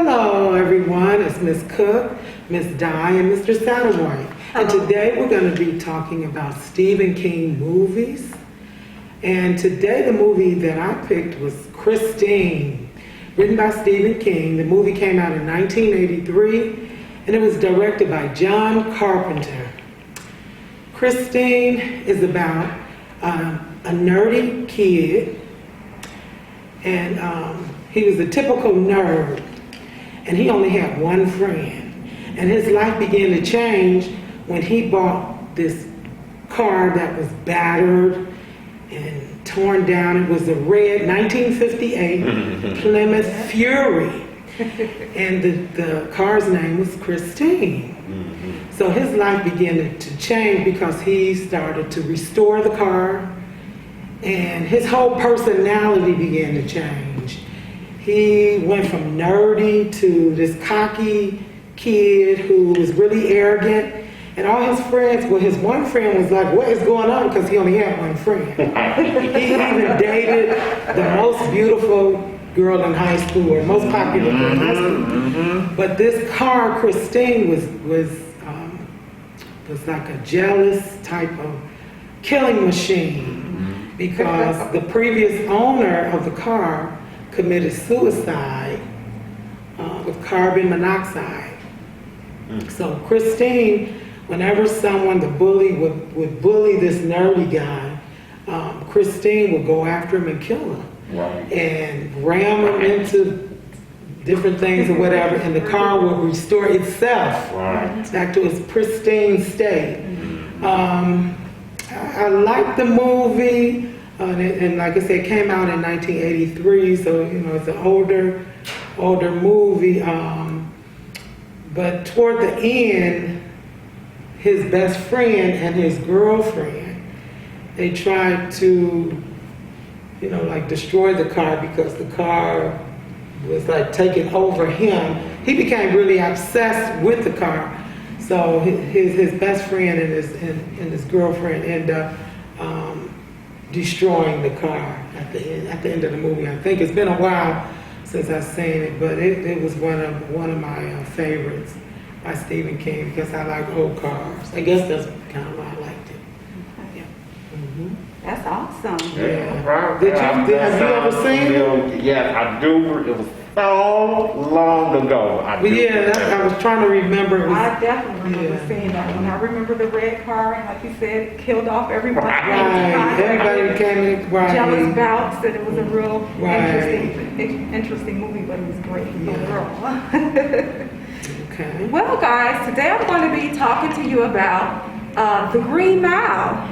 Hello, everyone. It's Miss Cook, Miss Di, and Mr. Satterwhite. And today we're going to be talking about Stephen King movies. And today the movie that I picked was Christine, written by Stephen King. The movie came out in 1983, and it was directed by John Carpenter. Christine is about a nerdy kid, and he was a typical nerd, and he only had one friend. And his life began to change when he bought this car that was battered and torn down. It was a red 1958 Plymouth Fury, and the car's name was Christine. So his life began to change because he started to restore the car, and his whole personality began to change. He went from nerdy to this cocky kid who was really arrogant, and all his friends, well, his one friend was like, what is going on? Because he only had one friend. He even dated the most beautiful girl in high school, or most popular girl in high school. But this car, Christine, was like a jealous type of killing machine, because the previous owner of the car committed suicide with carbon monoxide. So Christine, whenever the bully would bully this nerdy guy, Christine would go after him and kill him, and ram him into different things or whatever, and the car will restore itself back to its pristine state. I like the movie, and like I said, it came out in 1983, so it's an older movie. But toward the end, his best friend and his girlfriend, they tried to, destroy the car because the car was like taking over him. He became really obsessed with the car. So his best friend and his girlfriend ended up destroying the car at the end of the movie. I think it's been a while since I've seen it, but it was one of my favorites by Stephen King, because I like old cars. I guess that's kind of why I liked it. Okay. That's awesome. Yeah. Have you ever seen it? Yes, I do. It was so long ago. I was trying to remember. I definitely remember seeing that one. I remember the red car, and like you said, killed off everyone. Everybody became jealous bouts, and it was a real interesting movie, but it was great overall. Okay. Well, guys, today I'm going to be talking to you about The Green Mile.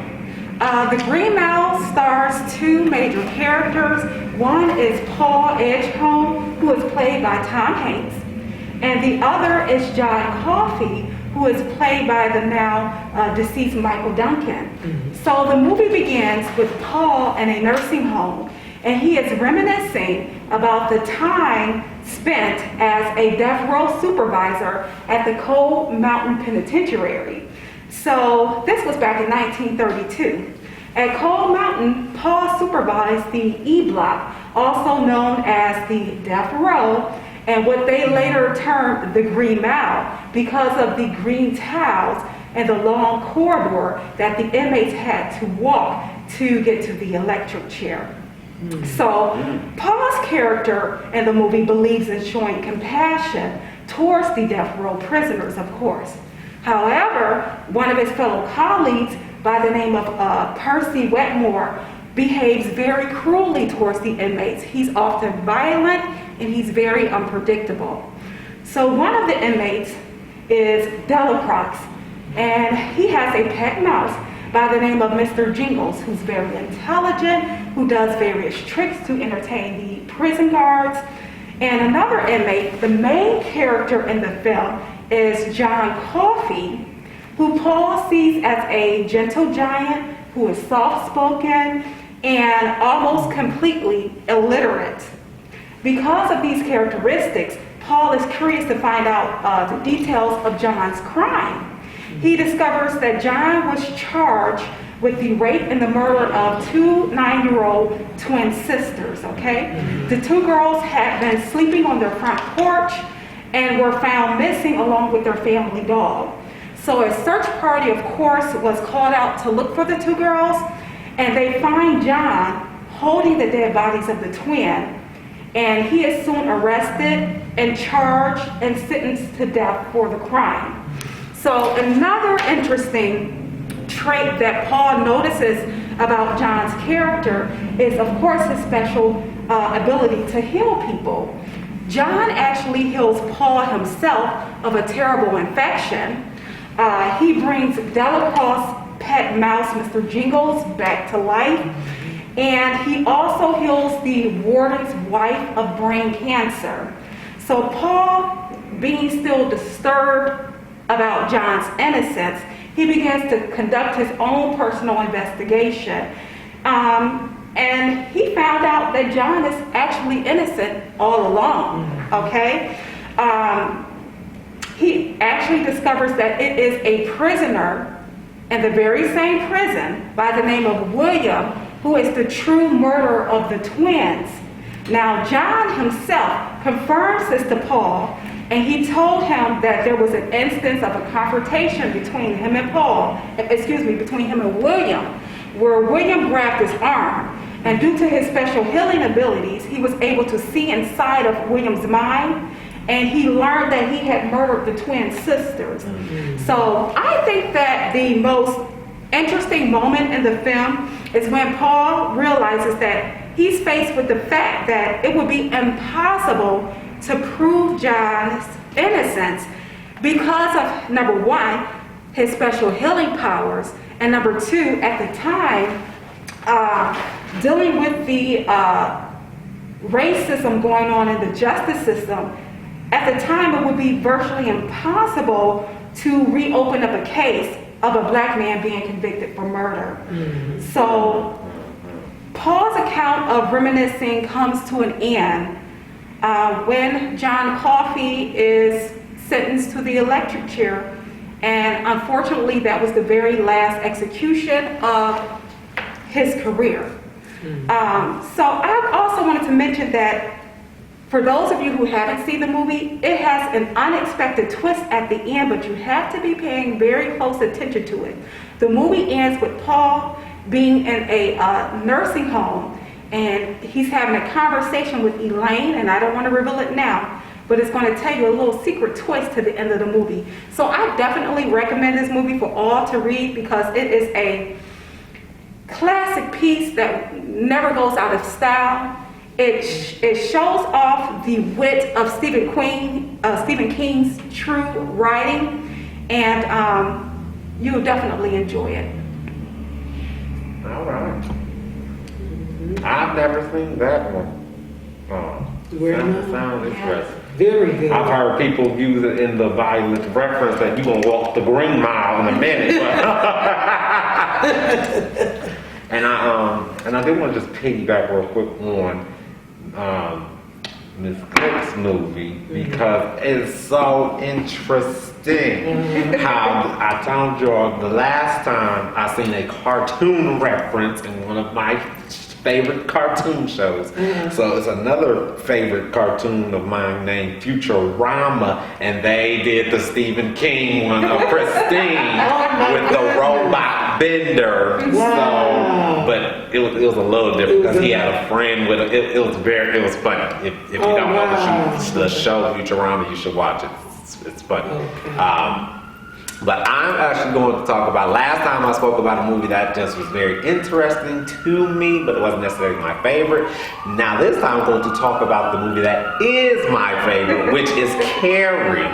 The Green Mile stars two major characters. One is Paul Edgecombe, who is played by Tom Hanks, and the other is John Coffey, who is played by the now deceased Michael Duncan. So the movie begins with Paul in a nursing home, and he is reminiscing about the time spent as a death row supervisor at the Cold Mountain Penitentiary. So this was back in 1932. At Cold Mountain, Paul supervised the E Block, also known as the death row, and what they later termed the Green Mile, because of the green towels and the long corridor that the inmates had to walk to get to the electric chair. So Paul's character in the movie believes in showing compassion towards the death row prisoners, of course. However, one of his fellow colleagues by the name of Percy Wetmore behaves very cruelly towards the inmates. He's often violent, and he's very unpredictable. So one of the inmates is Delacroix, and he has a pet mouse by the name of Mr. Jingles, who's very intelligent, who does various tricks to entertain the prison guards. And another inmate, the main character in the film, is John Coffey, who Paul sees as a gentle giant who is soft-spoken and almost completely illiterate. Because of these characteristics, Paul is curious to find out the details of John's crime. He discovers that John was charged with the rape and the murder of two 9-year-old twin sisters, okay? The two girls had been sleeping on their front porch and were found missing along with their family dog. So a search party, of course, was called out to look for the two girls, and they find John holding the dead bodies of the twin, and he is soon arrested and charged and sentenced to death for the crime. So another interesting trait that Paul notices about John's character is, of course, his special ability to heal people. John actually heals Paul himself of a terrible infection. He brings Delacroix's pet mouse, Mr. Jingles, back to life. And he also heals the warden's wife of brain cancer. So Paul, being still disturbed about John's innocence, he begins to conduct his own personal investigation. And he found out that John is actually innocent all along, okay? He actually discovers that it is a prisoner in the very same prison by the name of William who is the true murderer of the twins. Now, John himself confirms this to Paul, and he told him that there was an instance of a confrontation between him and between him and William, where William grabbed his arm, and due to his special healing abilities, he was able to see inside of William's mind, and he learned that he had murdered the twin sisters. So I think that the most interesting moment in the film is when Paul realizes that he's faced with the fact that it would be impossible to prove John's innocence because of, number one, his special healing powers, and number two, at the time, dealing with the racism going on in the justice system, at the time it would be virtually impossible to reopen up a case of a black man being convicted for murder. So Paul's account of reminiscing comes to an end when John Coffey is sentenced to the electric chair, and unfortunately that was the very last execution of his career. So I also wanted to mention that for those of you who haven't seen the movie, it has an unexpected twist at the end, but you have to be paying very close attention to it. The movie ends with Paul being in a nursing home, and he's having a conversation with Elaine, and I don't want to reveal it now, but it's going to tell you a little secret twist to the end of the movie. So I definitely recommend this movie for all to read because it is a classic piece that never goes out of style. It shows off the wit of Stephen King's true writing, and you'll definitely enjoy it. All right. I've never seen that one. Sounds interesting. Very good. I've heard people use it in the violent reference that you're going to walk the Green Mile in a minute. And I did want to just piggyback real quick on Miss Cook's movie because it's so interesting how I told y'all the last time I seen a cartoon reference in one of my favorite cartoon shows. So it's another favorite cartoon of mine named Futurama, and they did the Stephen King one of Christine with the robot Bender. Wow. So, but it was a little different because he had a friend with him. It was funny. If you don't know the show Futurama, you should watch it. It's funny. Okay. But I'm actually going to talk about, last time I spoke about a movie that just was very interesting to me, but it wasn't necessarily my favorite. Now this time I'm going to talk about the movie that is my favorite, which is Carrie.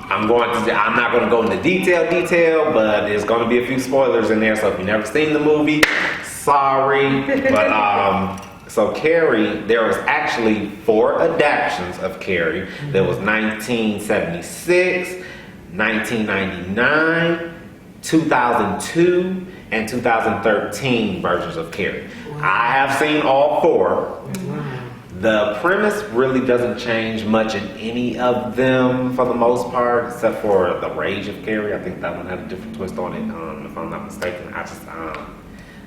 I'm not going to go into detail, but there's going to be a few spoilers in there, so if you've never seen the movie, sorry. But so Carrie, there was actually 4 adaptations of Carrie. There was 1976, 1999, 2002, and 2013 versions of Carrie. Wow. I have seen all 4. Wow. The premise really doesn't change much in any of them for the most part, except for the Rage of Carrie. I think that one had a different twist on it, if I'm not mistaken. I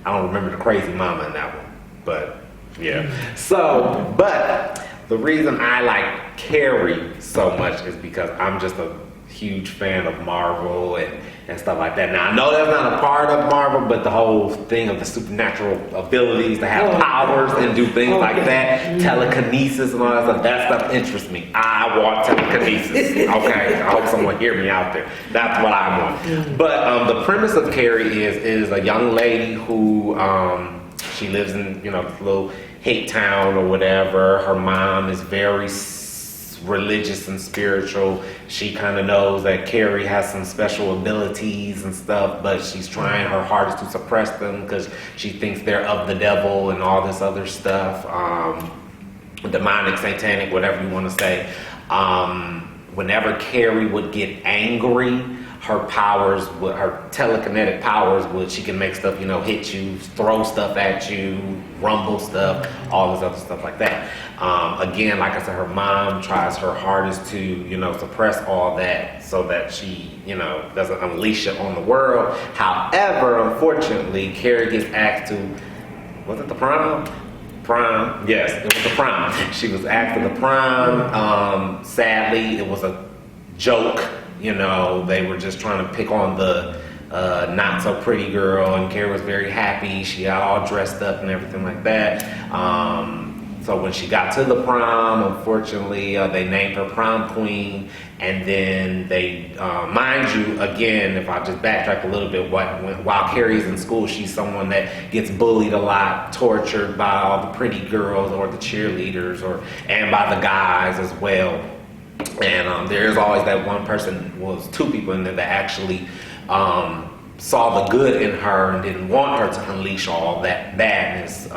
don't remember the crazy mama in that one, but Yeah. So, but the reason I like Carrie so much is because I'm just a huge fan of Marvel and stuff like that. Now, I know that's not a part of Marvel, but the whole thing of the supernatural abilities to have powers and do things like that, telekinesis and all that stuff interests me. I want telekinesis. Okay, I hope someone hear me out there. That's what I want. But the premise of Carrie is a young lady who she lives in this little hick town or whatever. Her mom is very religious and spiritual. She kind of knows that Carrie has some special abilities and stuff, but she's trying her hardest to suppress them because she thinks they're of the devil and all this other stuff, demonic, satanic, whatever you want to say. Whenever Carrie would get angry, her powers, her telekinetic powers she can make stuff, hit you, throw stuff at you, rumble stuff, all this other stuff like that. Again, like I said, her mom tries her hardest to, suppress all that so that she, doesn't unleash it on the world. However, unfortunately, Carrie gets asked to, was it the prom? Prom, yes, it was the prom. She was asked to the prom. Sadly, it was a joke. They were just trying to pick on the not so pretty girl, and Carrie was very happy. She got all dressed up and everything like that. So when she got to the prom, unfortunately, they named her prom queen, and then they, mind you, again, if I just backtrack a little bit, while Carrie's in school, she's someone that gets bullied a lot, tortured by all the pretty girls or the cheerleaders, and by the guys as well. And there's always that one person, two people in there that actually saw the good in her and didn't want her to unleash all that badness.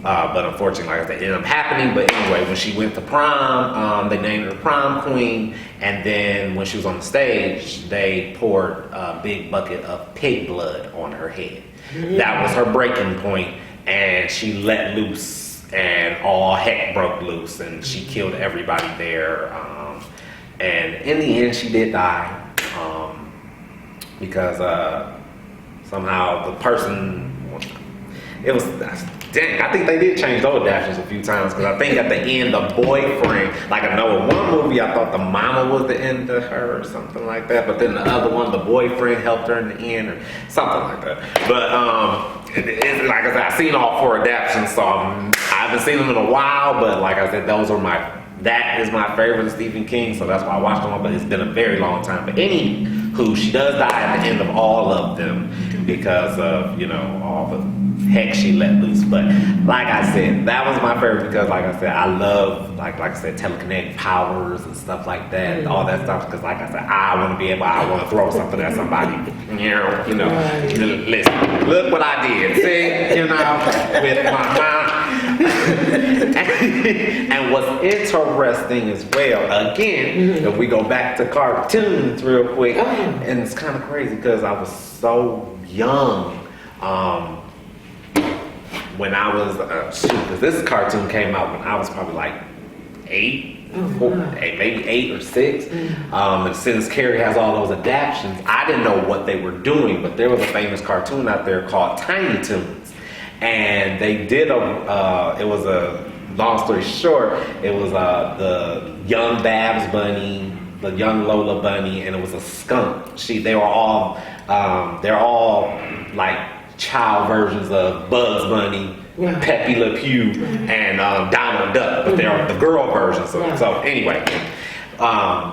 But unfortunately, like I said, it ended up happening. But anyway, when she went to prom, they named her prom queen. And then when she was on the stage, they poured a big bucket of pig blood on her head. That was her breaking point, and she let loose. And all heck broke loose, and she killed everybody there. And in the end, she did die because somehow the person. It was dang. I think they did change those adaptations a few times because I think at the end the boyfriend, like I know in one movie I thought the mama was the end of her or something like that, but then the other one the boyfriend helped her in the end or something like that. But it's like I said, I've seen all 4 adaptations, so I haven't seen them in a while. But like I said, that is my favorite Stephen King, so that's why I watched them all. But it's been a very long time. But anywho, she does die at the end of all of them because of all the heck she let loose. But like I said, that was my favorite because like I said, I love like I said, telekinetic powers and stuff like that, all that stuff. Because like I said, I want to throw something at somebody. Listen, look what I did. See, with my mind. And what's interesting as well, again, if we go back to cartoons real quick, and it's kind of crazy because I was so young. When I was, because this cartoon came out when I was probably like 8, maybe 8 or 6. And since Carrie has all those adaptions, I didn't know what they were doing, but there was a famous cartoon out there called Tiny Toons. And they did it was a, long story short, it was the young Babs Bunny, the young Lola Bunny, and it was a skunk. They're all like child versions of Bugs Bunny, Pepe Le Pew, and Donald Duck, but they're the girl versions. So anyway,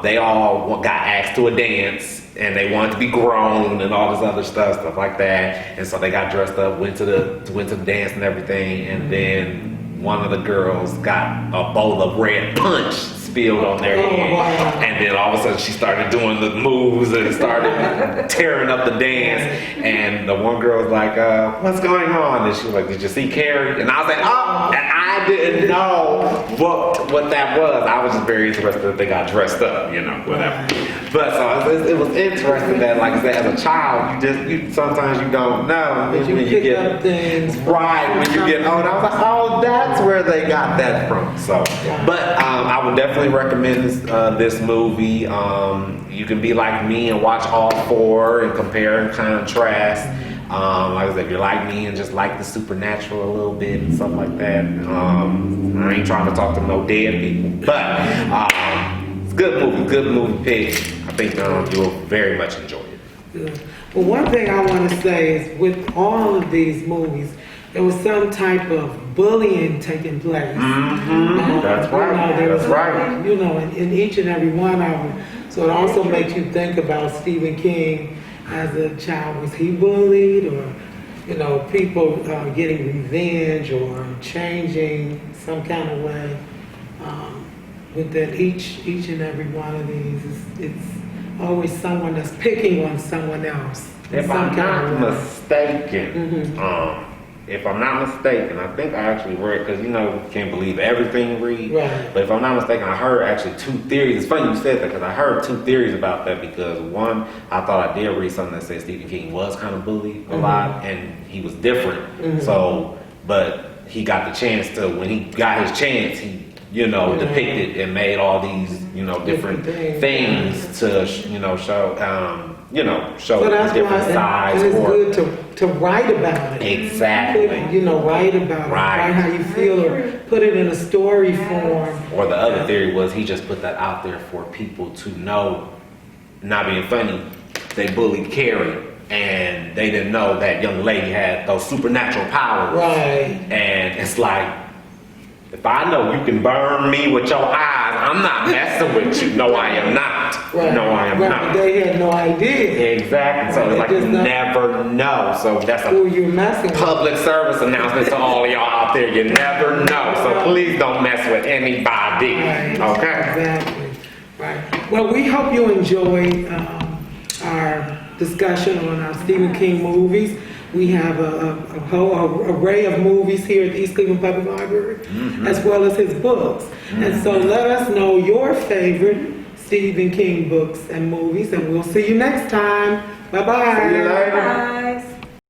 they all got asked to a dance, and they wanted to be grown and all this other stuff like that. And so they got dressed up, went to the dance and everything, and then one of the girls got a bowl of red punch spilled on their head, and then all of a sudden she started doing the moves and started tearing up the dance, and the one girl was like, what's going on? And she was like, did you see Carrie? And I was like, oh, and I didn't know what that was. I was just very interested that they got dressed up, whatever. But so it was interesting that, like I said, as a child, you sometimes you don't know when you get things right when you get old. I was like, oh, that's where they got that from. So, but I would definitely recommend this movie. You can be like me and watch all 4 and compare and contrast. Like I said, if you're like me and just like the supernatural a little bit and stuff like that, I ain't trying to talk to no dead people, but it's a good movie pick. I think you'll very much enjoy it. Good. Well, one thing I want to say is with all of these movies, there was some type of bullying taking place. That's right. That's right. You know, in each and every one of them. So it also makes you think about Stephen King as a child. Was he bullied, or you know, people getting revenge or changing some kind of way? With that, each and every one of these, it's always someone that's picking on someone else. If I'm not mistaken, I think I actually read, because you know, you can't believe everything you read. Right. But if I'm not mistaken, I heard actually 2 theories. It's funny you said that, because I heard 2 theories about that. Because one, I thought I did read something that said Stephen King was kind of bullied a lot, and he was different. So, but he got the chance to, when he got his chance, he, you know, depicted and made all these, you know, different things to, you know, show, show So that's different why sides. it's good to write about it. Exactly. You know, write about it. Write how you feel, or put it in a story form. Or the other theory was he just put that out there for people to know, not being funny, they bullied Carrie, and they didn't know that young lady had those supernatural powers. Right. And it's like, if I know you can burn me with your eyes, I'm not messing with you. No, I am not. Right. No, I am not. They had no idea. Exactly. So it's like you never know. So that's Who a you messing with. public service announcement to all of y'all out there. You never know. So please don't mess with anybody. Right. Okay? Exactly. Right. Well, we hope you enjoyed our discussion on our Stephen King movies. We have a whole array of movies here at the East Cleveland Public Library, as well as his books. And so let us know your favorite Stephen King books and movies, and we'll see you next time. Bye-bye. See you later. Bye.